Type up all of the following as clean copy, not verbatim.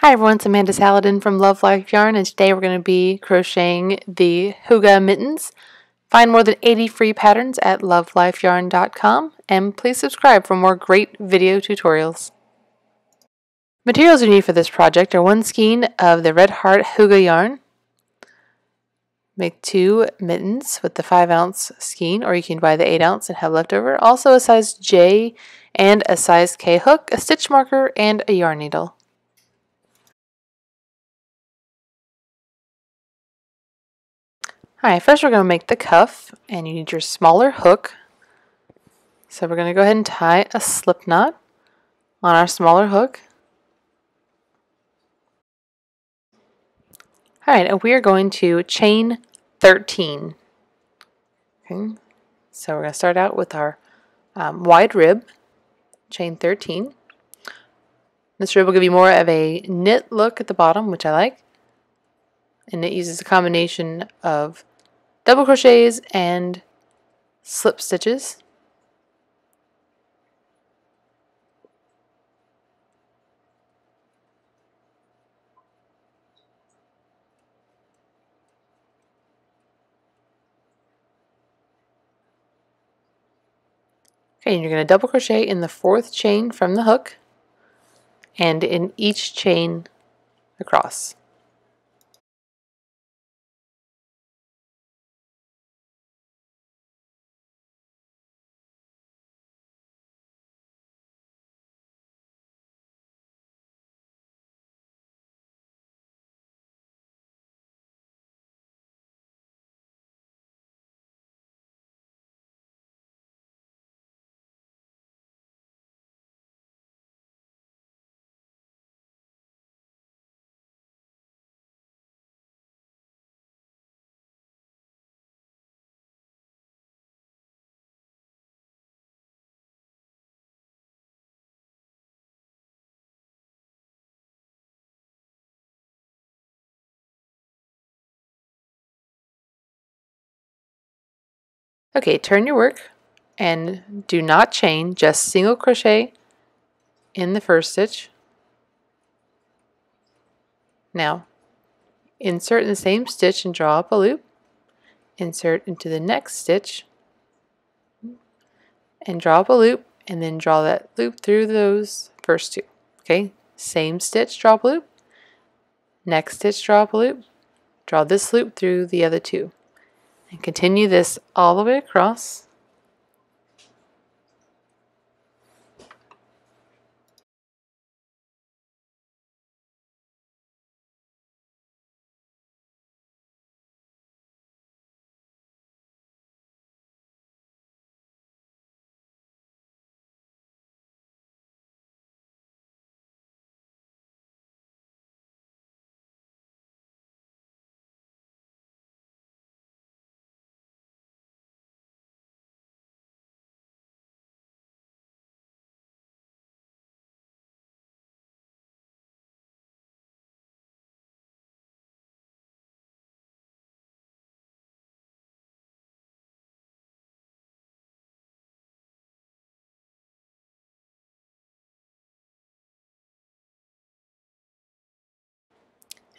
Hi everyone, it's Amanda Saladin from Love Life Yarn, and today we're going to be crocheting the Hygge Mittens. Find more than 80 free patterns at love.life.yarn.com, and please subscribe for more great video tutorials. Materials you need for this project are 1 skein of the Red Heart Hygge yarn. Make 2 mittens with the 5-ounce skein, or you can buy the 8-ounce and have leftover. Also a size J and a size K hook, a stitch marker, and a yarn needle. Alright, first we're going to make the cuff, and you need your smaller hook. So we're going to go ahead and tie a slip knot on our smaller hook. Alright, and we are going to chain 13. Okay, so we're going to start out with our wide rib, chain 13. This rib will give you more of a knit look at the bottom, which I like. And it uses a combination of double crochets and slip stitches. Okay, and you're going to double crochet in the 4th chain from the hook and in each chain across. Okay, turn your work and do not chain, just single crochet in the 1st stitch. Now, insert in the same stitch and draw up a loop. Insert into the next stitch and draw up a loop, and then draw that loop through those first 2. Okay, same stitch, draw up a loop. Next stitch, draw up a loop. Draw this loop through the other 2. And continue this all the way across.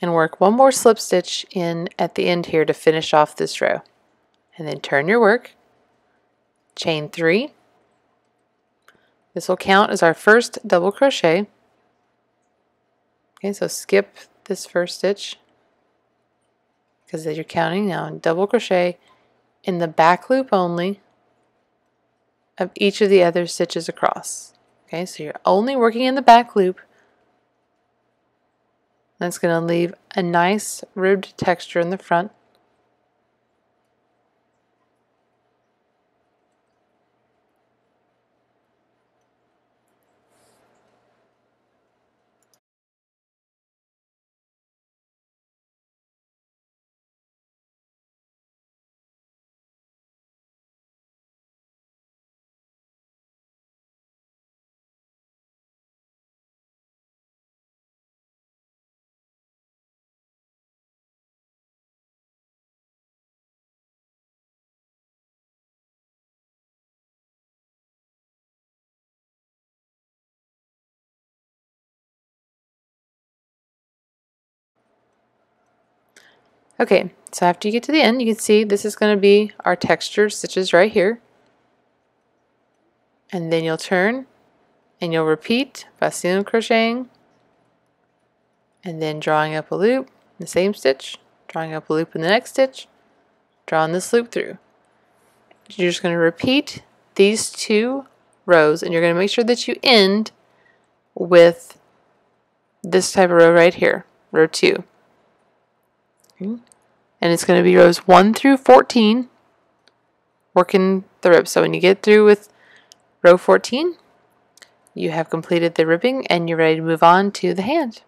And work 1 more slip stitch in at the end here to finish off this row. And then turn your work, chain 3. This will count as our first double crochet. Okay, so skip this 1st stitch because you're counting now, and double crochet in the back loop only of each of the other stitches across. Okay, so you're only working in the back loop. That's going to leave a nice ribbed texture in the front. Okay, so after you get to the end, you can see this is going to be our textured stitches right here. And then you'll turn and you'll repeat by single crocheting and then drawing up a loop in the same stitch, drawing up a loop in the next stitch, drawing this loop through. You're just going to repeat these 2 rows, and you're going to make sure that you end with this type of row right here, row 2. Okay. And it's going to be rows 1 through 14, working the rib. So when you get through with row 14, you have completed the ribbing and you're ready to move on to the hand.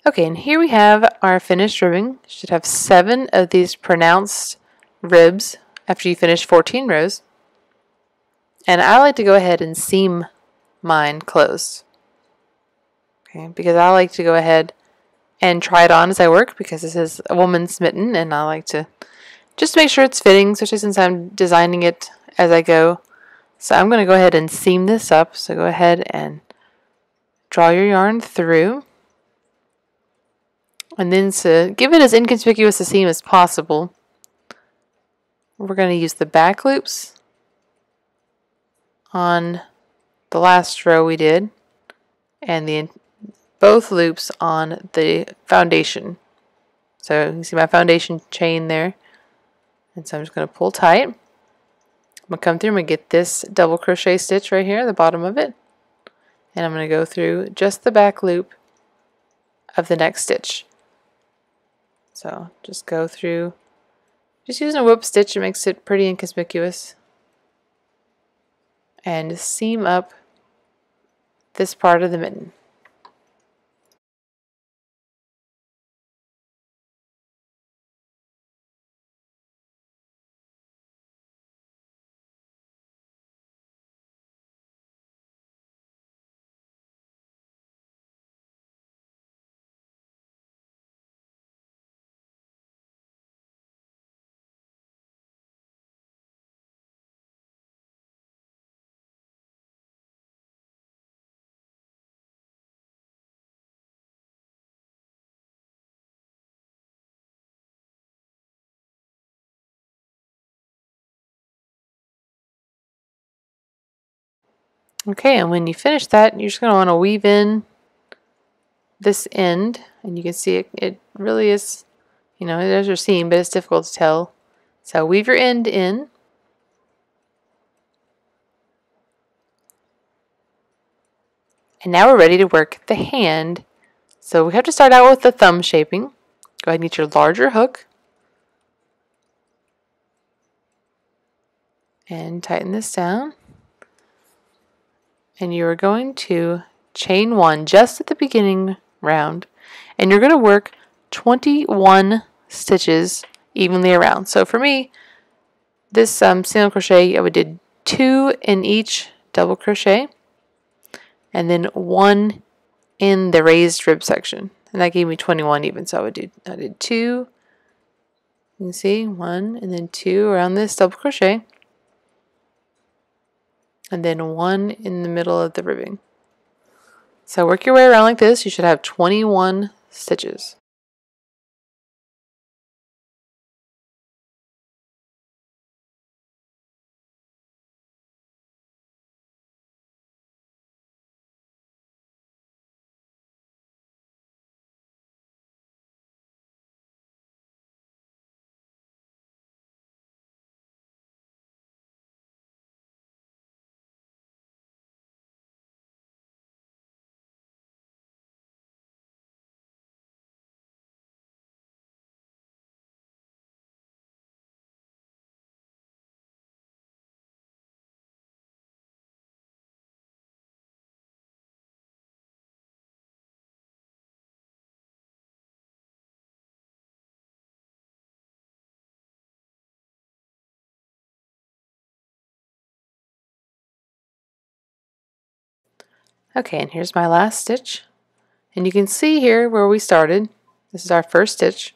Okay, and here we have our finished ribbing. You should have 7 of these pronounced ribs after you finish 14 rows. And I like to go ahead and seam mine closed. Okay, because I like to go ahead and try it on as I work, because this is a woman's mitten and I like to just make sure it's fitting, especially since I'm designing it as I go. So I'm going to go ahead and seam this up. So go ahead and draw your yarn through. And then to give it as inconspicuous a seam as possible, we're going to use the back loops on the last row we did and both loops on the foundation. So you can see my foundation chain there. And so I'm just going to pull tight. I'm going to come through and get this double crochet stitch right here at the bottom of it. And I'm going to go through just the back loop of the next stitch. So just go through, just using a whip stitch, it makes it pretty inconspicuous. And seam up this part of the mitten. Okay, and when you finish that, you're just going to want to weave in this end, and you can see it really is, you know, there's your seam, but it's difficult to tell. So weave your end in. And now we're ready to work the hand. So we have to start out with the thumb shaping. Go ahead and get your larger hook. And tighten this down. And you are going to chain 1 just at the beginning round. And you're going to work 21 stitches evenly around. So for me, this single crochet, I would do 2 in each double crochet. And then 1 in the raised rib section. And that gave me 21 even. So I did 2, you can see 1 and then 2 around this double crochet. And then 1 in the middle of the ribbing. So work your way around like this. You should have 21 stitches. Okay, and here's my last stitch. And you can see here where we started. This is our first stitch.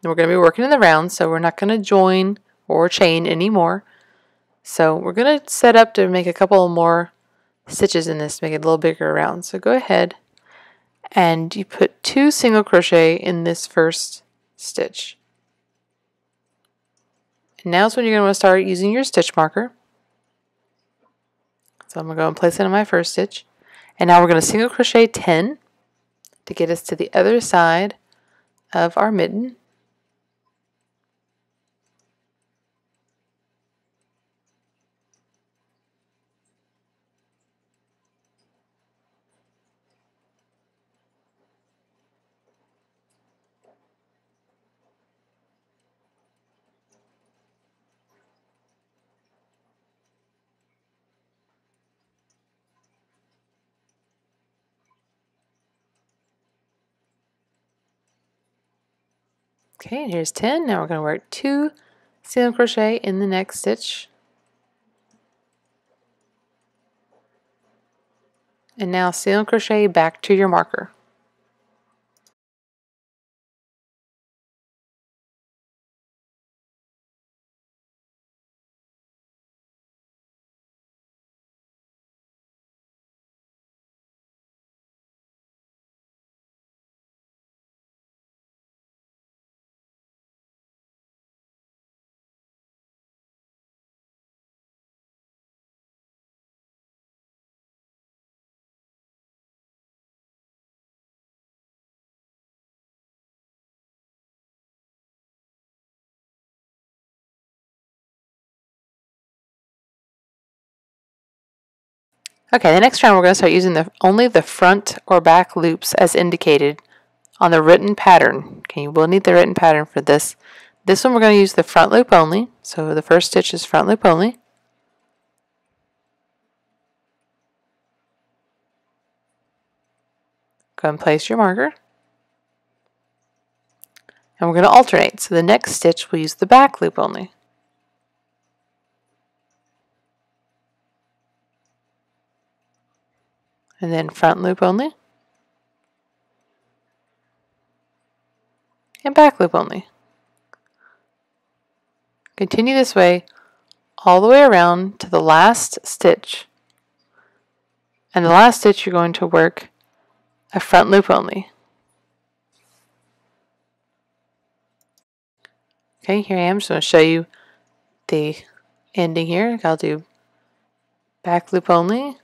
And we're going to be working in the round, so we're not going to join or chain anymore. So we're going to set up to make a couple more stitches in this, make it a little bigger around. So go ahead and you put 2 single crochet in this first stitch. And now is when you're going to want to start using your stitch marker. So I'm going to go and place it in my first stitch. And now we're going to single crochet 10 to get us to the other side of our mitten. Okay, and here's 10. Now we're going to work 2 single crochet in the next stitch. And now single crochet back to your marker. Okay, the next round we're going to start using only the front or back loops as indicated on the written pattern. Okay, you will need the written pattern for this. This one we're going to use the front loop only. So the first stitch is front loop only. Go and place your marker. And we're going to alternate. So the next stitch we'll use the back loop only. And then front loop only. And back loop only. Continue this way all the way around to the last stitch. And the last stitch you're going to work a front loop only. Okay, here I am. Just going to show you the ending here. I'll do back loop only.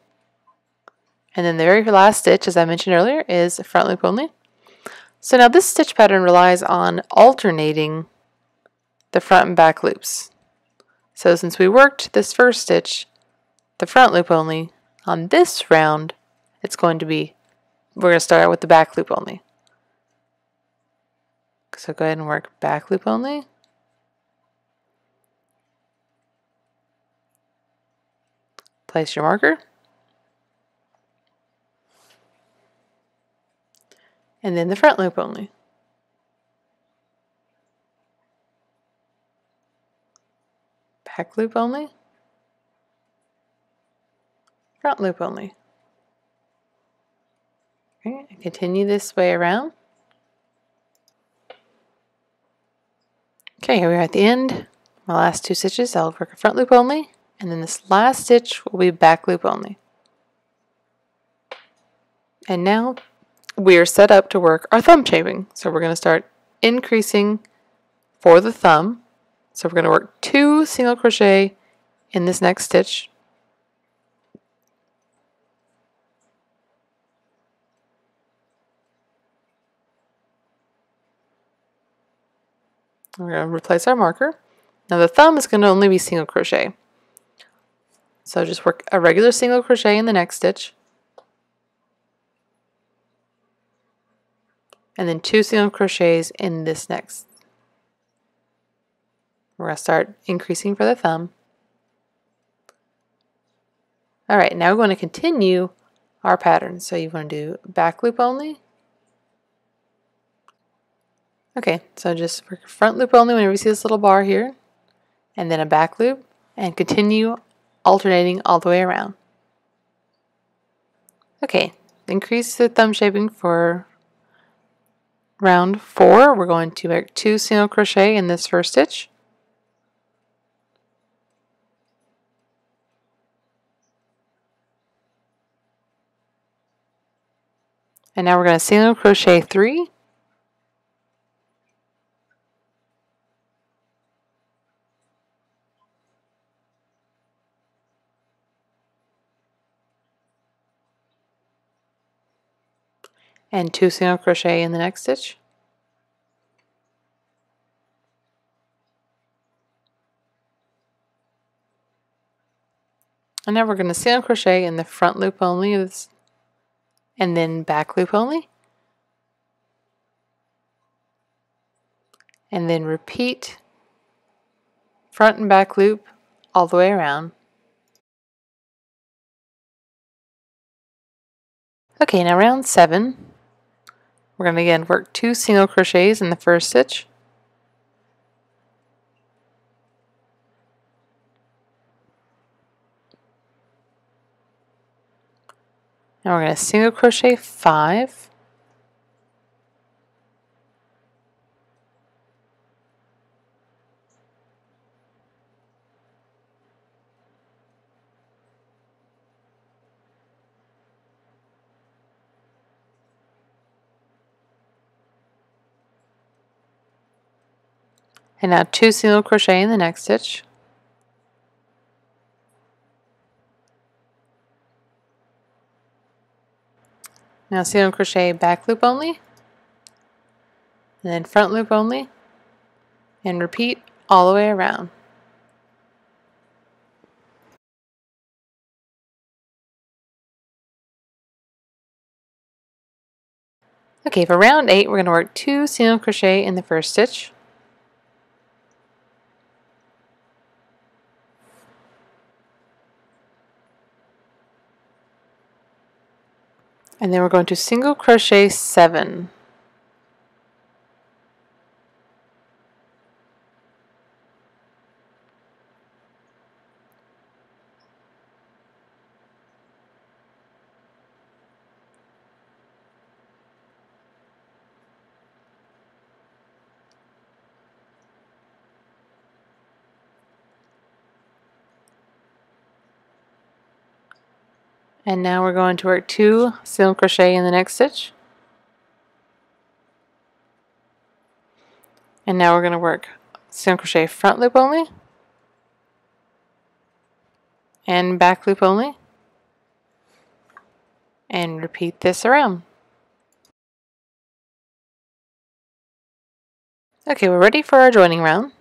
And then the very last stitch, as I mentioned earlier, is front loop only. So now this stitch pattern relies on alternating the front and back loops. So since we worked this first stitch, the front loop only, on this round, it's going to be, we're going to start out with the back loop only. So go ahead and work back loop only. Place your marker. And then the front loop only. Back loop only. Front loop only. Okay, and continue this way around. Okay, here we are at the end. My last 2 stitches, I'll work a front loop only, and then this last stitch will be back loop only. And now we are set up to work our thumb shaping. So we're going to start increasing for the thumb. So we're going to work 2 single crochet in this next stitch. We're going to replace our marker. Now the thumb is going to only be single crochet. So just work a regular single crochet in the next stitch. And then 2 single crochets in this next. We're going to start increasing for the thumb. Alright, now we're going to continue our pattern. So you want to do back loop only. Okay, so just work front loop only whenever you see this little bar here. And then a back loop. And continue alternating all the way around. Okay, increase the thumb shaping for round 4. We're going to make 2 single crochet in this first stitch. And now we're going to single crochet 3. And 2 single crochet in the next stitch. And now we're going to single crochet in the front loop only, and then back loop only. And then repeat front and back loop all the way around. Okay, now round 7. We're going to again work 2 single crochets in the first stitch. Now we're going to single crochet 5. And now 2 single crochet in the next stitch. Now single crochet back loop only, and then front loop only, and repeat all the way around. Okay, for round 8, we're going to work 2 single crochet in the first stitch. And then we're going to single crochet 7. And now we're going to work 2 single crochet in the next stitch. And now we're going to work single crochet front loop only, and back loop only, and repeat this around. Okay, we're ready for our joining round.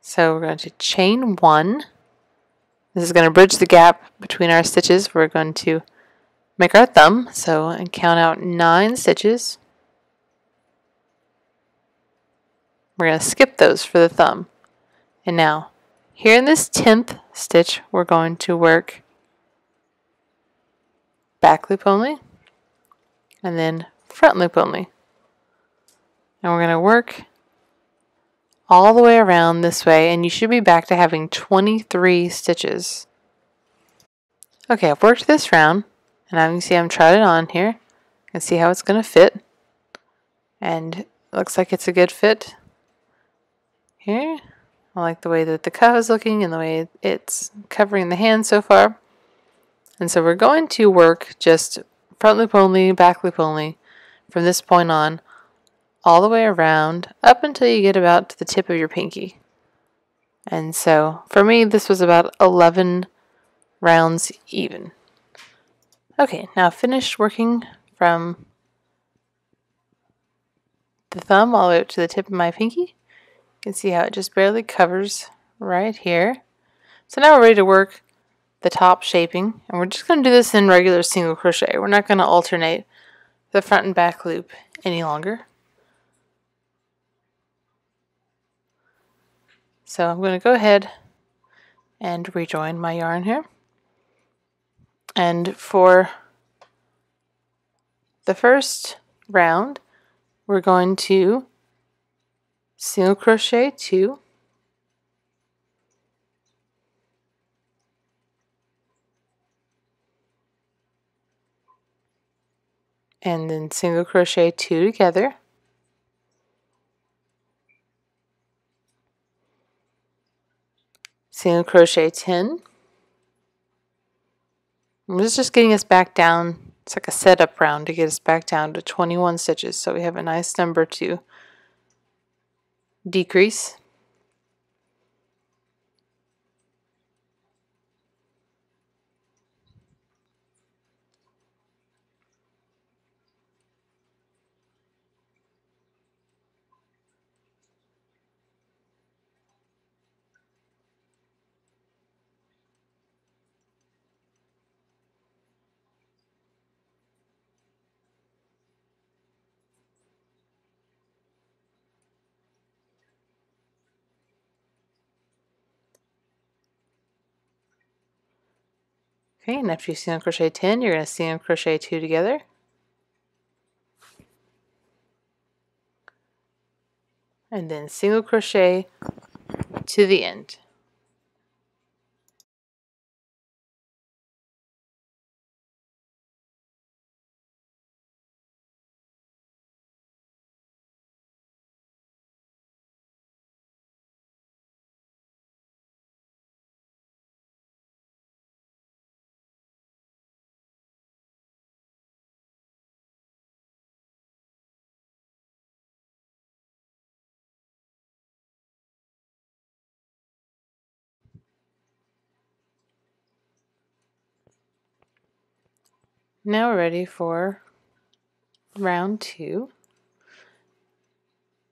So we're going to chain 1. This is going to bridge the gap between our stitches. We're going to make our thumb, so and count out 9 stitches. We're going to skip those for the thumb. And now, here in this 10th stitch, we're going to work back loop only, and then front loop only. And we're going to work all the way around this way, and you should be back to having 23 stitches. Okay, I've worked this round, and you can see I'm tried it on here. You can see how it's going to fit, and it looks like it's a good fit here. I like the way that the cuff is looking and the way it's covering the hand so far. And so we're going to work just front loop only, back loop only from this point on all the way around up until you get about to the tip of your pinky. And so for me this was about 11 rounds even. Okay, now finished working from the thumb all the way up to the tip of my pinky. You can see how it just barely covers right here. So now we're ready to work the top shaping, and we're just going to do this in regular single crochet. We're not going to alternate the front and back loop any longer. So I'm going to go ahead and rejoin my yarn here. And for the first round, we're going to single crochet 2, and then single crochet 2 together, single crochet 10. And this is just getting us back down. It's like a setup round to get us back down to 21 stitches, so we have a nice number to decrease. Okay, and after you single crochet 10, you're going to single crochet 2 together, and then single crochet to the end. Now we're ready for round 2,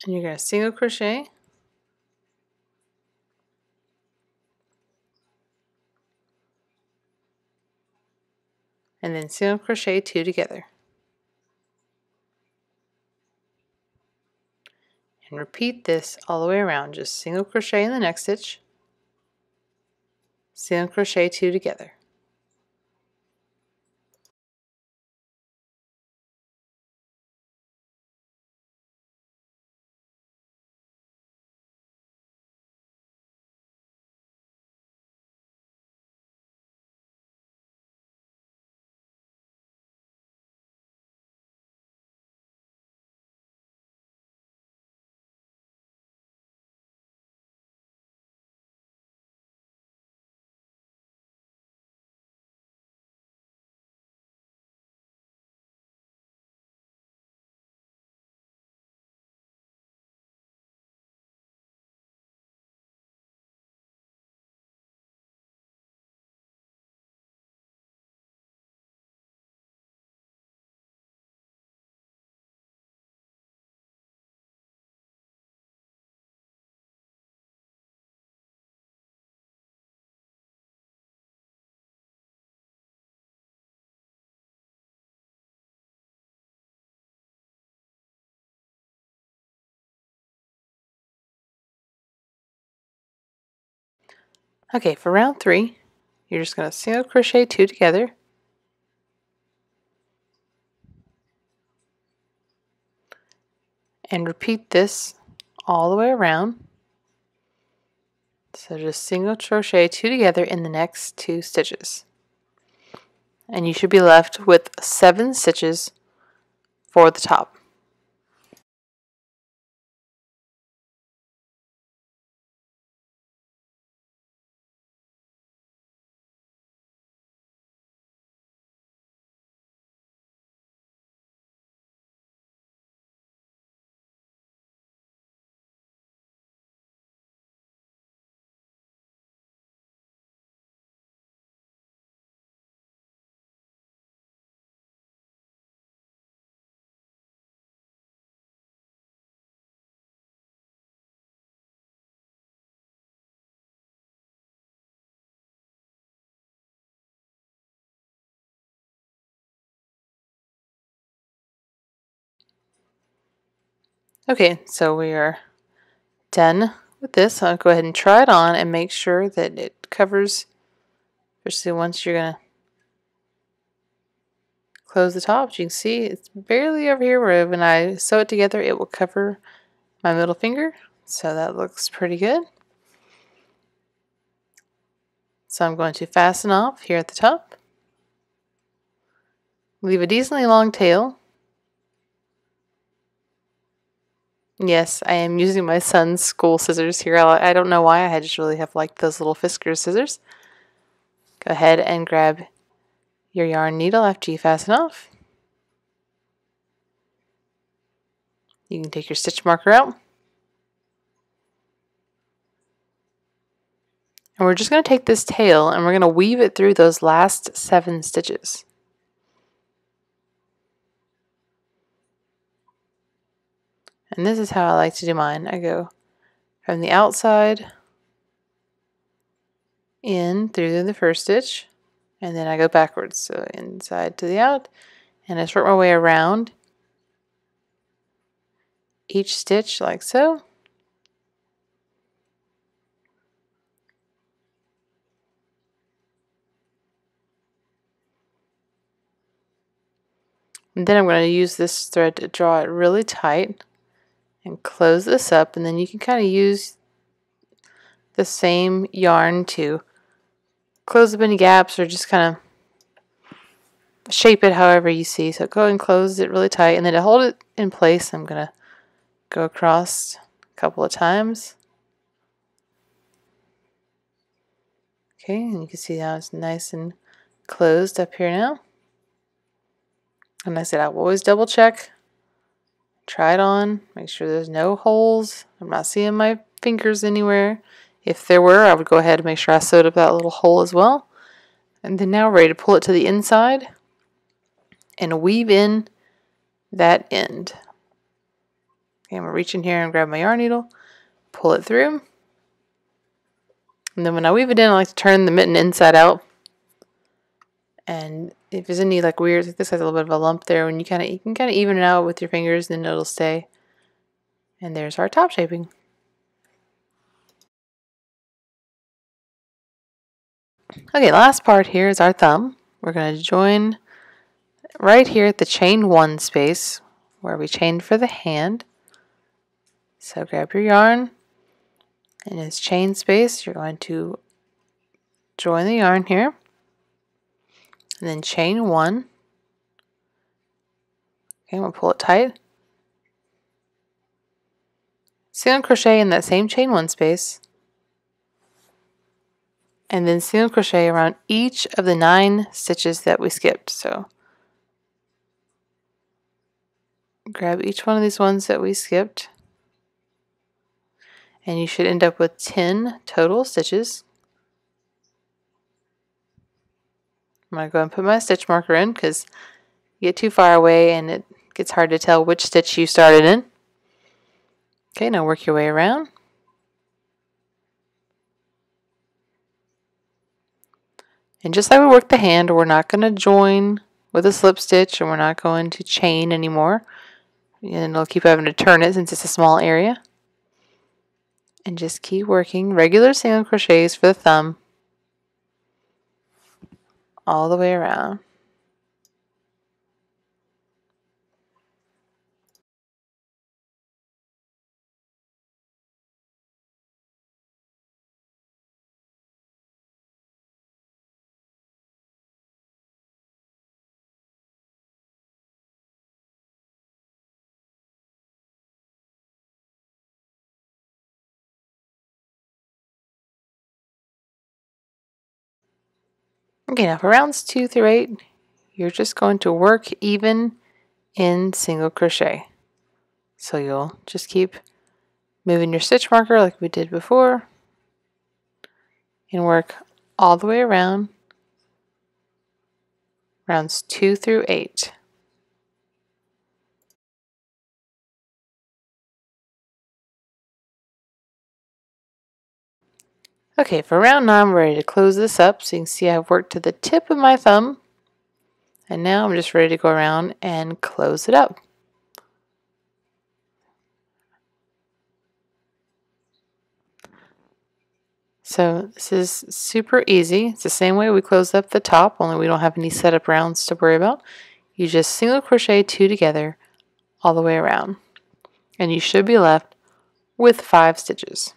and you're going to single crochet, and then single crochet 2 together, and repeat this all the way around. Just single crochet in the next stitch, single crochet 2 together. Okay, for round 3, you're just going to single crochet 2 together, and repeat this all the way around. So just single crochet 2 together in the next 2 stitches. And you should be left with 7 stitches for the top. Okay, so we are done with this. I'll go ahead and try it on and make sure that it covers, especially once you're going to close the top. As you can see, it's barely over here where when I sew it together, it will cover my middle finger. So that looks pretty good. So I'm going to fasten off here at the top. Leave a decently long tail Yes, I am using my son's school scissors here. I don't know why, I just really have liked those little Fiskars scissors. Go ahead and grab your yarn needle after you fasten off. You can take your stitch marker out. And we're just going to take this tail and we're going to weave it through those last 7 stitches. And this is how I like to do mine. I go from the outside in through the first stitch, and then I go backwards. So inside to the out, and I just work my way around each stitch like so. And then I'm going to use this thread to draw it really tight and close this up, and then you can kind of use the same yarn to close up any gaps or just kind of shape it however you see. So go and close it really tight, and then to hold it in place I'm going to go across a couple of times. Okay, and you can see how it's nice and closed up here now. And I said I will always double check, try it on, make sure there's no holes. I'm not seeing my fingers anywhere. If there were, I would go ahead and make sure I sewed up that little hole as well. And then now we're ready to pull it to the inside and weave in that end. Okay, I'm going to reach in here and grab my yarn needle, pull it through. And then when I weave it in, I like to turn the mitten inside out. And if there's any like weird, this has a little bit of a lump there, when you can kind of even it out with your fingers, then it'll stay. And there's our top shaping. Okay, last part here is our thumb. We're going to join right here at the chain 1 space where we chained for the hand. So grab your yarn, and in its chain space you're going to join the yarn here, and then chain 1. Okay, we'll pull it tight. Single crochet in that same chain 1 space, and then single crochet around each of the 9 stitches that we skipped. So grab each one of these ones that we skipped, and you should end up with 10 total stitches. I'm going to go and put my stitch marker in because you get too far away and it gets hard to tell which stitch you started in. Okay, now work your way around. And just like we worked the hand, we're not going to join with a slip stitch, and we're not going to chain anymore. And it'll keep having to turn it since it's a small area. And just keep working regular single crochets for the thumb all the way around. Okay, now for rounds 2 through 8, you're just going to work even in single crochet. So you'll just keep moving your stitch marker like we did before and work all the way around rounds 2 through 8. Okay, for round 9, we're ready to close this up. So you can see I've worked to the tip of my thumb, and now I'm just ready to go around and close it up. So this is super easy. It's the same way we closed up the top, only we don't have any setup rounds to worry about. You just single crochet 2 together all the way around, and you should be left with 5 stitches.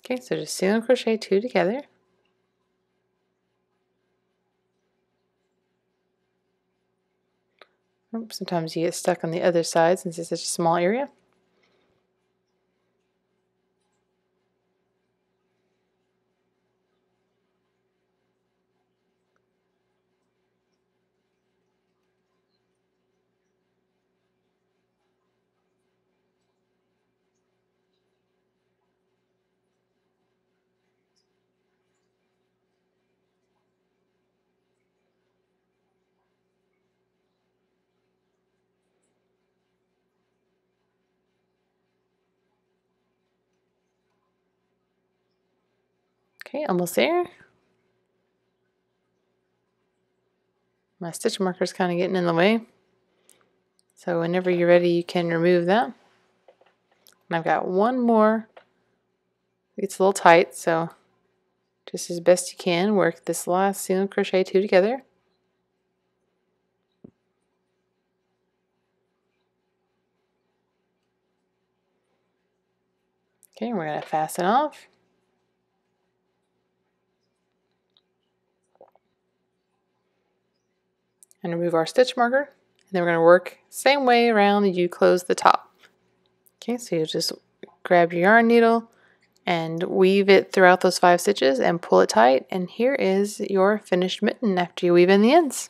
Okay, so just single crochet 2 together. Sometimes you get stuck on the other side since it's such a small area. Okay, almost there. My stitch marker is kind of getting in the way. So whenever you're ready, you can remove that. And I've got one more. It's a little tight, so just as best you can, work this last single crochet 2 together. Okay, we're going to fasten off. And remove our stitch marker. And then we're going to work same way around that you close the top. Okay, so you just grab your yarn needle and weave it throughout those 5 stitches and pull it tight. And here is your finished mitten after you weave in the ends.